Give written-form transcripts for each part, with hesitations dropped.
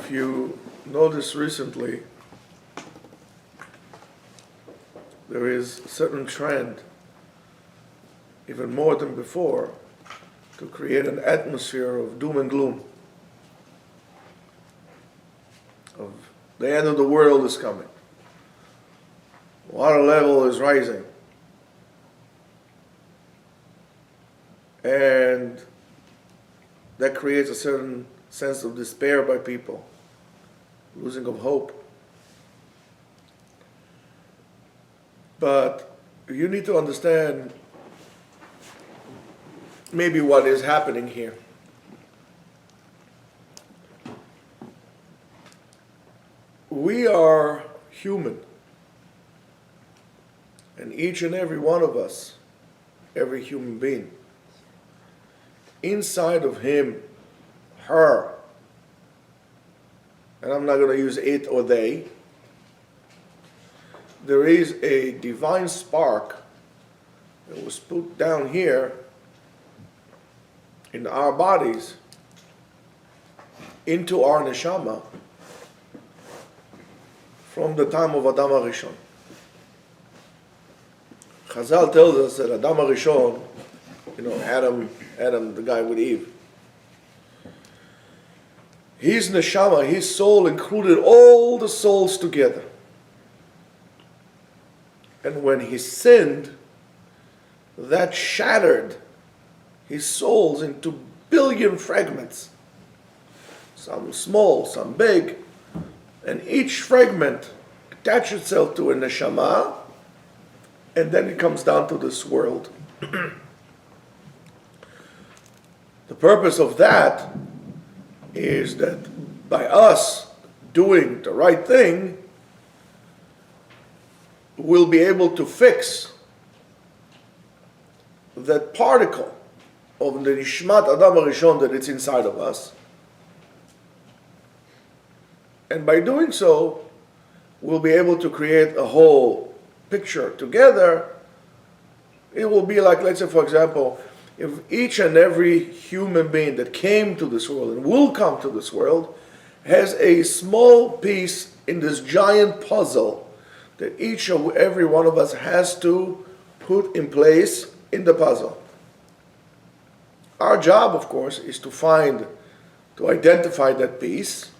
If you notice recently, there is a certain trend, even more than before, to create an atmosphere of doom and gloom. Of the end of the world is coming. Water level is rising. And that creates a certain sense of despair by people, losing of hope. But you need to understand maybe what is happening here. We are human. And each and every one of us, every human being, inside of him, her, and I'm not going to use it or they, there is a divine spark that was put down here in our bodies into our neshama from the time of Adam HaRishon. Chazal tells us that Adam HaRishon, Adam, the guy with Eve, his neshama, his soul included all the souls together. And when he sinned, that shattered his souls into billion fragments. Some small, some big. And each fragment attaches itself to a neshama, and then it comes down to this world. The purpose of that is that by us doing the right thing, we'll be able to fix that particle of the Nishmat Adam HaRishon that it's inside of us. And by doing so, we'll be able to create a whole picture together. It will be like, let's say, for example, if each and every human being that came to this world and will come to this world has a small piece in this giant puzzle that each and every one of us has to put in place in the puzzle. Our job, of course, is to identify that piece,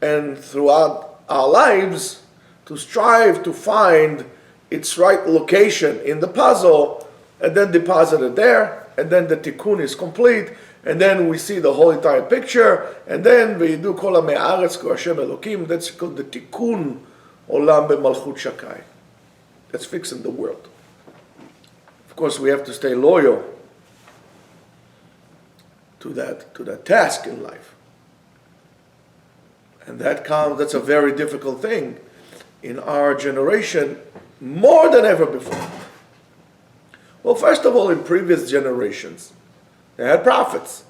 and throughout our lives, to strive to find its right location in the puzzle, and then deposit it there, and then the tikkun is complete, and then we see the whole entire picture, and then we do kol ha'me'aretz ko Hashem Elokim. That's called the tikkun olam b'malchut shakai. That's fixing the world. Of course, we have to stay loyal to that task in life. And that's a very difficult thing in our generation, more than ever before. Well, first of all, in previous generations, they had prophets.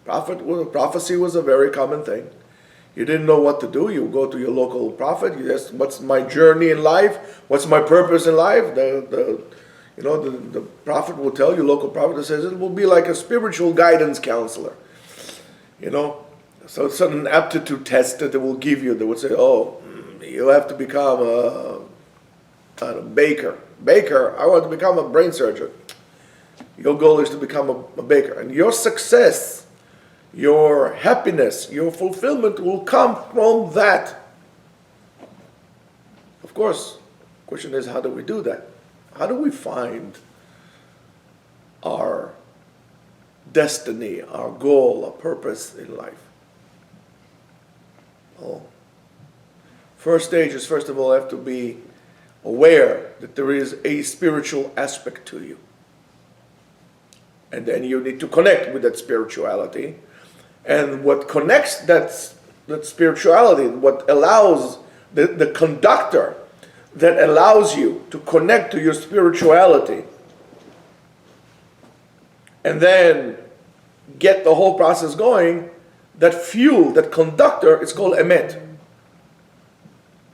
Prophecy was a very common thing. You didn't know what to do, you go to your local prophet, you ask, what's my journey in life? What's my purpose in life? The prophet will tell you, local prophet says, it will be like a spiritual guidance counselor. So it's an aptitude test that they will give you. They would say, you have to become a baker. Baker, I want to become a brain surgeon. Your goal is to become a baker. And your success, your happiness, your fulfillment will come from that. Of course, the question is, how do we do that? How do we find our destiny, our goal, our purpose in life? Well, first stage is, first of all, have to be aware that there is a spiritual aspect to you. And then you need to connect with that spirituality. And what connects that spirituality, what allows the conductor that allows you to connect to your spirituality and then get the whole process going, that fuel, that conductor, is called emet.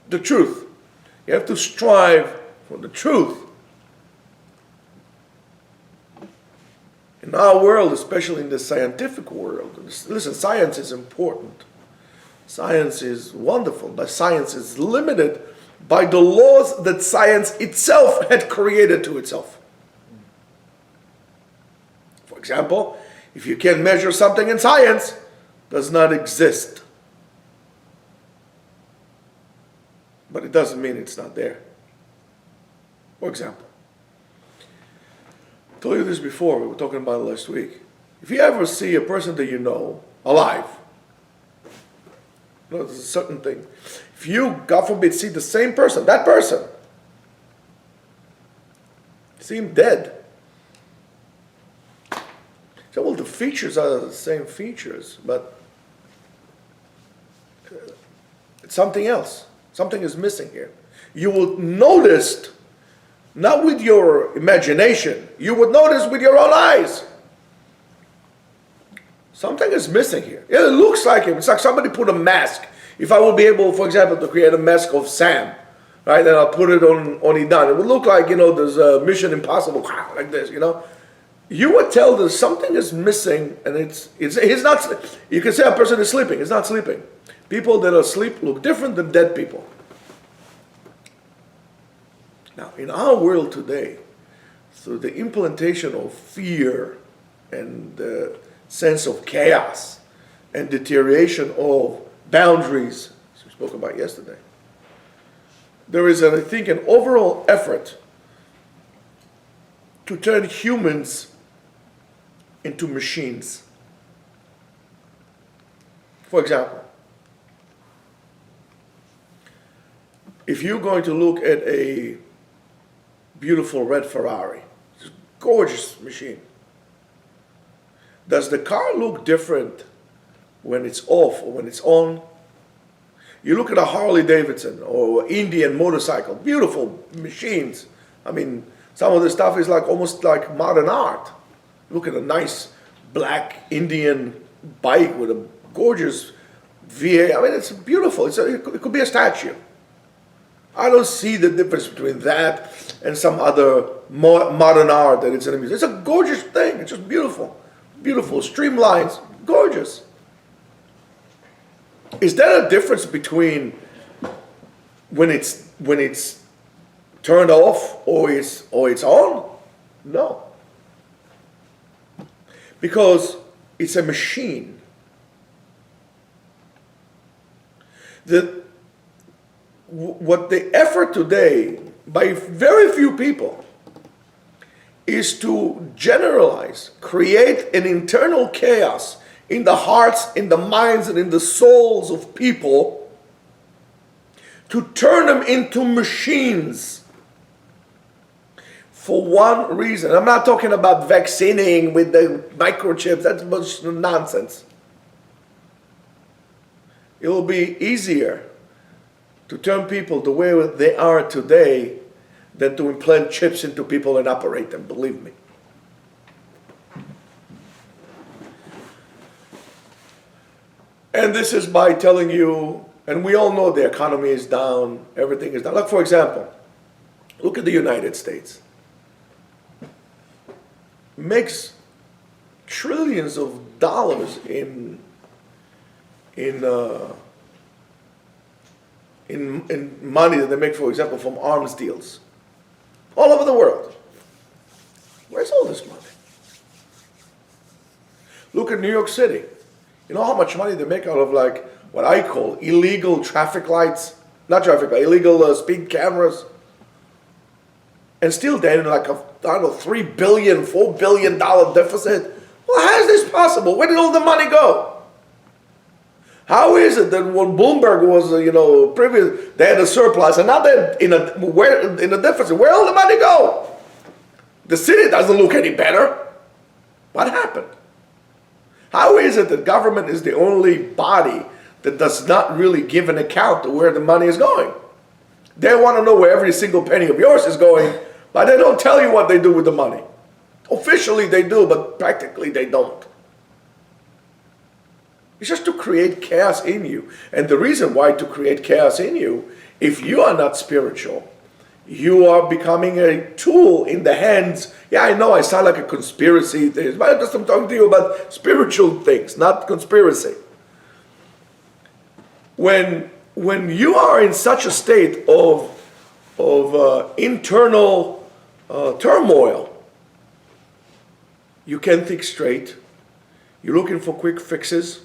The truth. You have to strive for the truth. In our world, especially in the scientific world, listen, science is important. Science is wonderful, but science is limited by the laws that science itself had created to itself. For example, if you can measure something in science, it does not exist. But it doesn't mean it's not there. For example, I told you this before, we were talking about it last week. If you ever see a person that you know alive, there's a certain thing. If you, God forbid, see the same person, that person, see him dead. So, well, the features are the same features, but it's something else. Something is missing here. You will notice, not with your imagination, you would notice with your own eyes. Something is missing here. Yeah, it looks like him. It's like somebody put a mask. If I would be able, for example, to create a mask of Sam, right, and I'll put it on Idan, it would look like, there's a Mission Impossible, like this, You would tell that something is missing, and he's not, you can say a person is sleeping. He's not sleeping. People that are asleep look different than dead people. Now, in our world today, through the implantation of fear and the sense of chaos and deterioration of boundaries, as we spoke about yesterday, there is, I think, an overall effort to turn humans into machines. For example, if you're going to look at a beautiful red Ferrari, it's a gorgeous machine, does the car look different when it's off or when it's on? You look at a Harley Davidson or Indian motorcycle, beautiful machines. I mean, some of the stuff is like almost like modern art. Look at a nice black Indian bike with a gorgeous V8. I mean, it's beautiful. It could be a statue. I don't see the difference between that and some other modern art that it's in a museum. It's a gorgeous thing. It's just beautiful. Beautiful, streamlines, gorgeous. Is there a difference between when it's turned off or it's on? No. Because it's a machine. What the effort today by very few people is to generalize, create an internal chaos in the hearts, in the minds, and in the souls of people to turn them into machines for one reason. I'm not talking about vaccinating with the microchips. That's much nonsense. It will be easier to turn people the way they are today than to implant chips into people and operate them, believe me. And this is by telling you, and we all know the economy is down, everything is down. Like, for example, look at the United States. It makes trillions of dollars in money that they make, for example, from arms deals. All over the world. Where's all this money? Look at New York City. You know how much money they make out of, like, what I call illegal traffic lights? Not traffic lights, illegal speed cameras. And still they're in like a, $3 billion, $4 billion deficit. Well, how is this possible? Where did all the money go? How is it that when Bloomberg was, previous, they had a surplus, and now they're in a deficit? Where did all the money go? The city doesn't look any better. What happened? How is it that government is the only body that does not really give an account to where the money is going? They want to know where every single penny of yours is going, but they don't tell you what they do with the money. Officially they do, but practically they don't. It's just to create chaos in you. And the reason why to create chaos in you, if you are not spiritual, you are becoming a tool in the hands. Yeah, I know I sound like a conspiracy theorist, but I'm talking to you about spiritual things, not conspiracy. When you are in such a state of internal turmoil, you can't think straight. You're looking for quick fixes,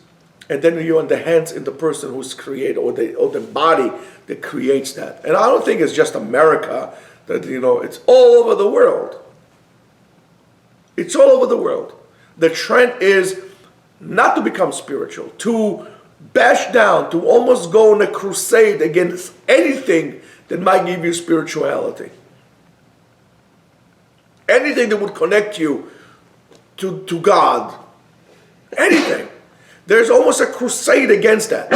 and then you're in the hands in the person who's created, or the body that creates that. And I don't think it's just America that, it's all over the world. It's all over the world. The trend is not to become spiritual, to bash down, to almost go on a crusade against anything that might give you spirituality. Anything that would connect you to God. Anything. There's almost a crusade against that.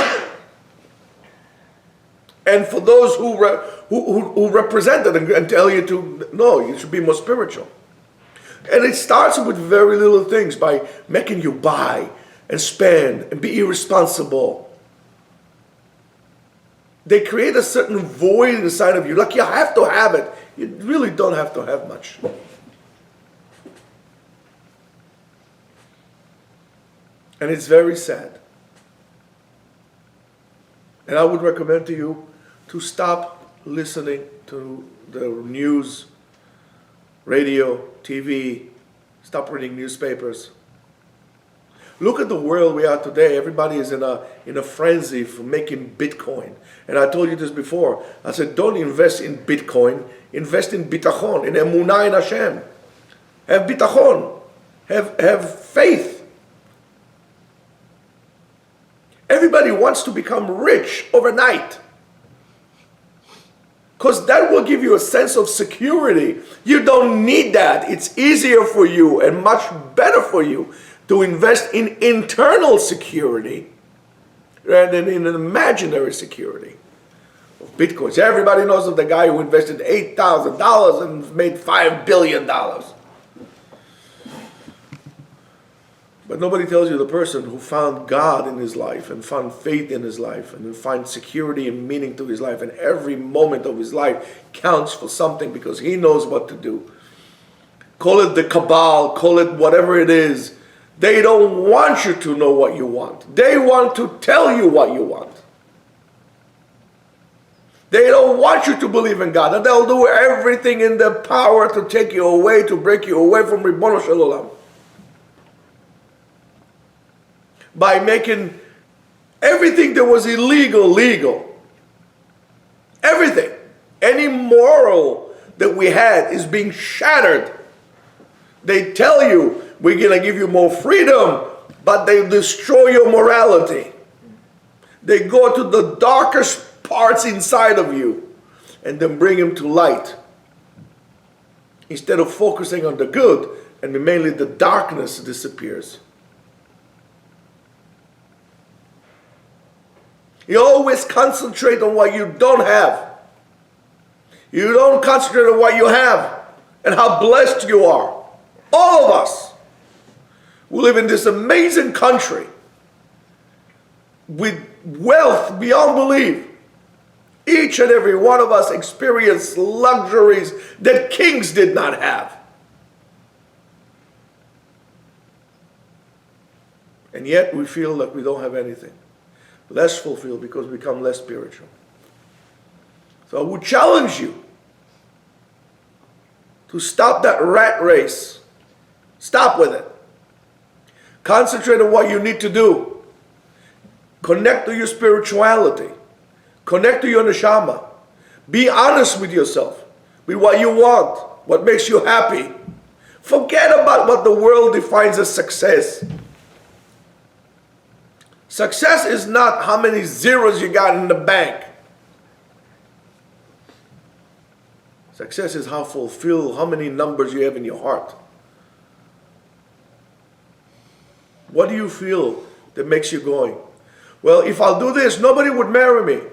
And for those who represent it and tell you you should be more spiritual. And it starts with very little things, by making you buy and spend and be irresponsible. They create a certain void inside of you, like you have to have it. You really don't have to have much. And it's very sad. And I would recommend to you to stop listening to the news, radio, TV, stop reading newspapers. Look at the world we are today. Everybody is in a frenzy for making Bitcoin. And I told you this before. I said, don't invest in Bitcoin. Invest in bitachon, in emunah in Hashem. Have bitachon. Have faith. Everybody wants to become rich overnight, because that will give you a sense of security. You don't need that. It's easier for you and much better for you to invest in internal security rather than in an imaginary security of Bitcoins. Everybody knows of the guy who invested $8,000 and made $5 billion. But nobody tells you the person who found God in his life and found faith in his life and find security and meaning to his life, and every moment of his life counts for something because he knows what to do. Call it the Cabal, call it whatever it is. They don't want you to know what you want. They want to tell you what you want. They don't want you to believe in God, and they'll do everything in their power to take you away, to break you away from Ribbono Shel Olam. By making everything that was illegal, legal. Everything. Any moral that we had is being shattered. They tell you, we're going to give you more freedom, but they destroy your morality. They go to the darkest parts inside of you and then bring them to light. Instead of focusing on the good, and mainly the darkness disappears. You always concentrate on what you don't have. You don't concentrate on what you have and how blessed you are. All of us. We live in this amazing country with wealth beyond belief. Each and every one of us experience luxuries that kings did not have. And yet we feel like we don't have anything. Less fulfilled because we become less spiritual. So I would challenge you to stop that rat race. Stop with it. Concentrate on what you need to do. Connect to your spirituality. Connect to your neshama. Be honest with yourself, with what you want, what makes you happy. Forget about what the world defines as success. Success is not how many zeros you got in the bank. Success is how fulfilled, how many numbers you have in your heart. What do you feel that makes you going? Well, if I'll do this, nobody would marry me.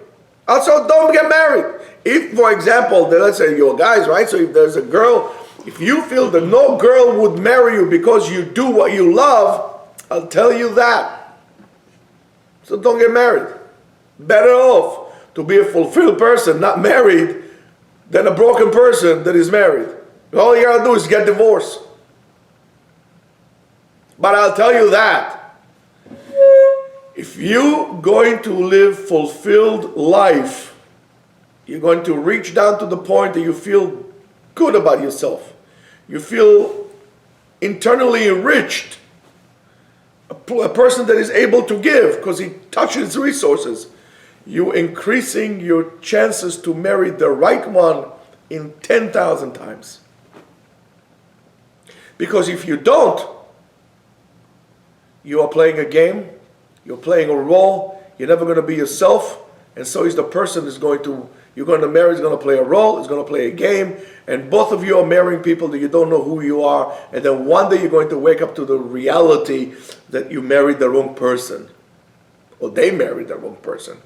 Also, don't get married. If, for example, let's say you're guys, right? So if there's a girl, if you feel that no girl would marry you because you do what you love, I'll tell you that. So don't get married. Better off to be a fulfilled person, not married, than a broken person that is married. All you gotta do is get divorced. But I'll tell you that if you're going to live fulfilled life, you're going to reach down to the point that you feel good about yourself. You feel internally enriched. A person that is able to give because he touches resources. You're increasing your chances to marry the right one in 10,000 times. Because if you don't, you are playing a game, you're playing a role, you're never going to be yourself, and so is the person you're going to marry is going to play a role, is going to play a game, and both of you are marrying people that you don't know who you are, and then one day you're going to wake up to the reality that you married the wrong person, or they married the wrong person.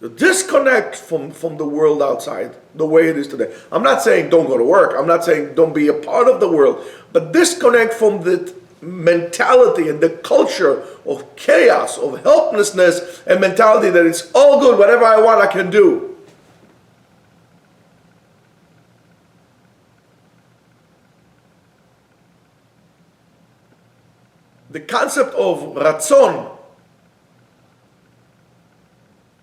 The disconnect from the world outside, the way it is today. I'm not saying don't go to work. I'm not saying don't be a part of the world. But disconnect from the mentality and the culture of chaos, of helplessness, and mentality that it's all good. Whatever I want, I can do. The concept of ratzon,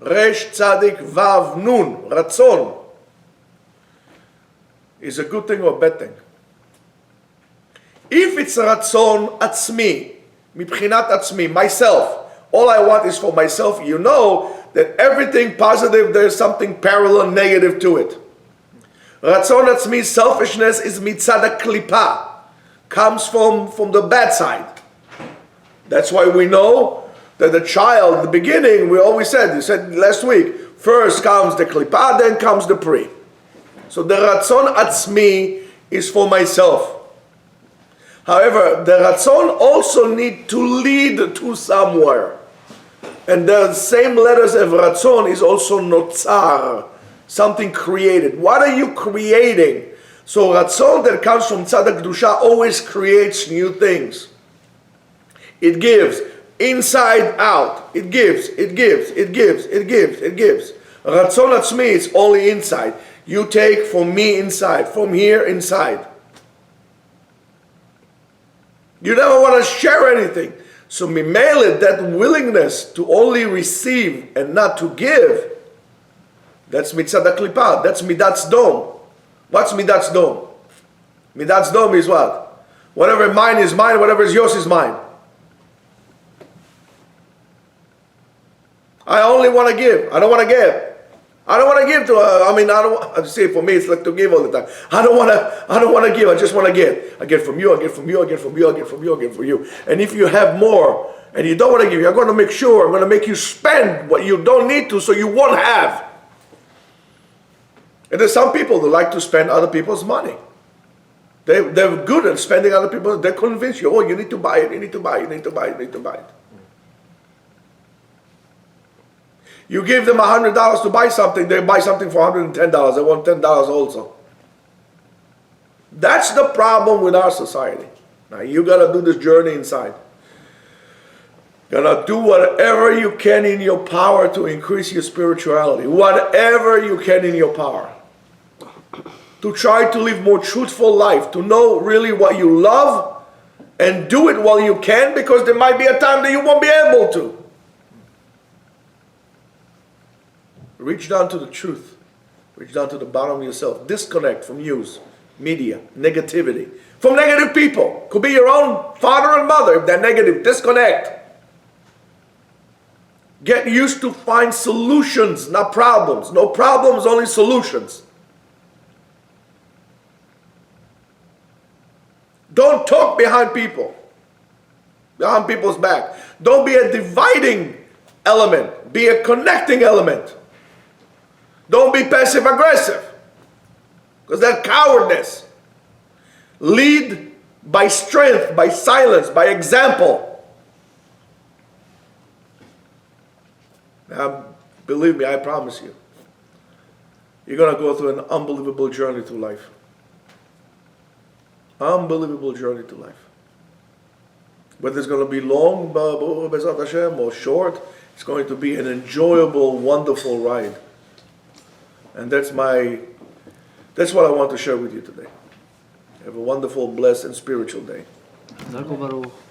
Resh Tzadik Vav Nun, Ratzon, is a good thing or a bad thing. If it's Ratzon Atzmi, Mibchinat Atzmi, myself, all I want is for myself, you know that everything positive, there's something parallel negative to it. Ratzon Atzmi, selfishness, is Mitzad HaKlipa, comes from the bad side. That's why we know that the child, at the beginning, we always said, you said last week, first comes the klipa, then comes the pri. So the ratzon atzmi is for myself. However, the ratzon also need to lead to somewhere. And the same letters of ratzon is also notzar, something created. What are you creating? So ratzon that comes from tzad kedusha always creates new things. It gives. Inside out, it gives. Ratzon atzmi is only inside. You take from me inside, from here inside. You never want to share anything. So mimele, that willingness to only receive and not to give, that's mitzad haklipa, that's midatz dom. What's midatz dom? Midatz dom is what? Whatever mine is mine, whatever is yours is mine. I only want to give. I don't want to give. I don't want to give to. I don't. See, for me, it's like to give all the time. I don't want to give. I just want to give. I get from you. I get from you. I get from you. I get from you. I get from you. And if you have more and you don't want to give, I'm going to make sure. I'm going to make you spend what you don't need to, so you won't have. And there's some people that like to spend other people's money. They're good at spending other people's. They convince you. Oh, you need to buy it. You need to buy it. You need to buy it. You need to buy it. You give them $100 to buy something, they buy something for $110. They want $10 also. That's the problem with our society. Now you gotta do this journey inside. Gotta do whatever you can in your power to increase your spirituality. Whatever you can in your power. To try to live more truthful life. To know really what you love and do it while you can, because there might be a time that you won't be able to. Reach down to the truth. Reach down to the bottom of yourself. Disconnect from news, media, negativity. From negative people. Could be your own father and mother. If they're negative, disconnect. Get used to find solutions, not problems. No problems, only solutions. Don't talk behind people. Behind people's back. Don't be a dividing element. Be a connecting element. Don't be passive-aggressive, because that's cowardice. Lead by strength, by silence, by example. Now, believe me, I promise you, you're going to go through an unbelievable journey through life. Unbelievable journey to life. Whether it's going to be long, or short, It's going to be an enjoyable, wonderful ride. And that's what I want to share with you today. Have a wonderful, blessed, and spiritual day. חזק וברוך.